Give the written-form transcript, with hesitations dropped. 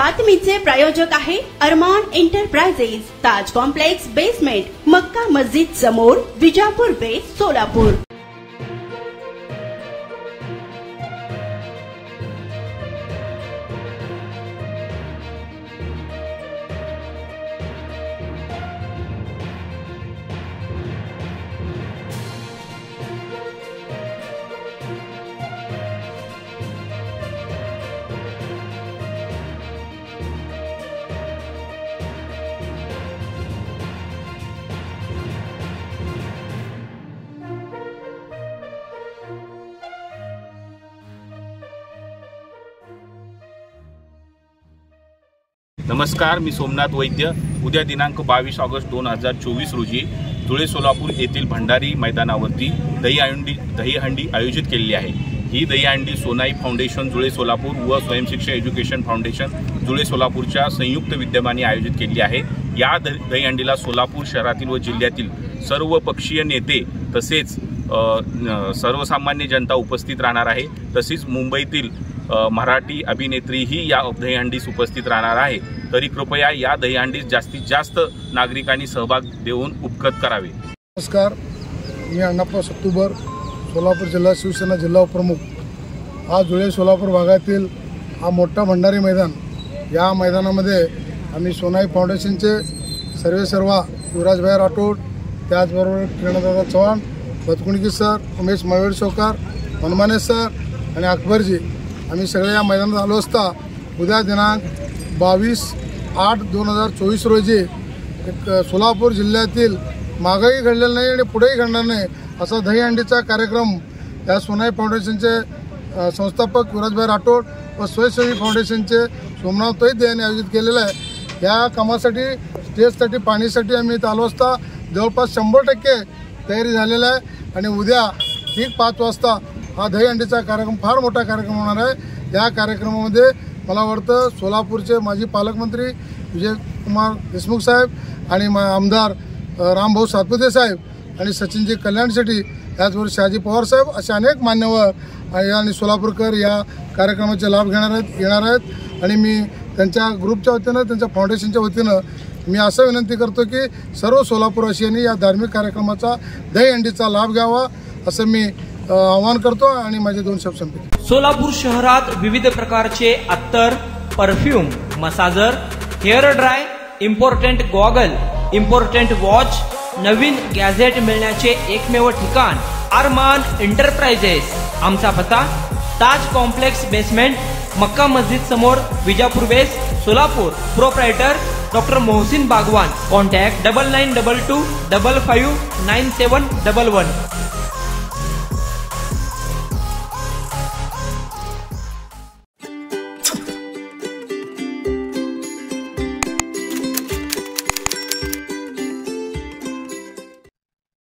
बातमीचे प्रायोजक आहे अरमान एंटरप्राइजेस, ताज complex basement, Makkah Masjid समोर, विजापूर बेस, सोलापूर। नमस्कार, मी सोमनाथ वैद्य। उद्या दिनांक 22 ऑगस्ट 2024 रोजी धुळे सोलापूर येथील भंडारी मैदानावरती दहीहंडी आयोजित केलेली आहे। ही दहीहंडी सोनाई फाउंडेशन धुळे सोलापूर व स्वयंशिक्षा एज्युकेशन फाउंडेशन धुळे सोलापूरच्या संयुक्त विद्यमाने आयोजित केली आहे। या दहीहंडीला सोलापूर शहरातील व जिल्ह्यातील सर्व पक्षीय नेते तसेच सर्वसामान्य जनता उपस्थित राहणार आहे। तसेच मुंबईतील मराठी अभिनेत्री ही या दहीहंडीस उपस्थित राहणार आहे। तरी कृपया या दहीहंडीस जास्तीत जास्त नागरिकांनी सहभाग देऊन उपकृत करावे। नमस्कार, मी अण्णाप्पा सत्तूबर, सोलापूर जिल्हा शिवसेना जिल्हा प्रमुख। आज धुळे सोलापूर भागातील हा मोठा भंडारी मैदान, या मैदानामध्ये आम्ही सोनाई फाउंडेशनचे सर्व युवराजभाई राठोड, त्याचबरोबर किरणदादा चव्हाण, बतकुणकी सर, उमेश मळवडशेवकर, मनमाने सर आणि अकबरजी आम्ही सगळे या मैदानात आलो असता उद्या दिनांक 22/8/2024 रोजी सोलापूर जिल्ह्यातील मागही घडलेलं नाही आणि पुढेही घडणार नाही असा दहीहंडीचा कार्यक्रम या सोनाई फाउंडेशनचे संस्थापक युवराजभाई राठोड व स्वयंसेवी फाउंडेशनचे सोमनाथ वैद्य यांनी आयोजित केलेला आहे। या कामासाठी स्टेजसाठी पाणीसाठी आम्ही इथं आलो असता जवळपास 100% तयारी झालेला आहे आणि उद्या ठीक 5 वाजता हा दहीहंडीचा कार्यक्रम फार मोठा कार्यक्रम होणार आहे। या कार्यक्रमामध्ये मला वाटतं सोलापूरचे माजी पालकमंत्री विजयकुमार देशमुख साहेब आणि आमदार रामभाऊ सातपुते साहेब आणि सचिनजी कल्याण शेट्टी, त्याचबरोबर शहाजी पवार साहेब असे अनेक मान्यवर आणि सोलापूरकर या कार्यक्रमाचे लाभ येणार आहेत। आणि मी त्यांच्या ग्रुपच्या वतीनं, त्यांच्या फाउंडेशनच्या वतीनं मी असं विनंती करतो की सर्व सोलापूरवासियांनी या धार्मिक कार्यक्रमाचा दहीहंडीचा लाभ घ्यावा असं मी आवाहन करतो आणि माझे 2 शब्द संपले। सोलापूर शहरात विविध प्रकारचे अत्तर, perfume, massager, hair dry, important goggle, important watch, नवीन गॅझेट मिळण्याचे एकमेव ठिकाण अरमान एंटरप्राइजेस। आमचा पत्ता ताज कॉम्प्लेक्स बेसमेंट, मक्का मस्जिद समोर, Vijapur base, Solapur. Proprietor doctor Mohsin Bagwan. Contact 9922 55 9711।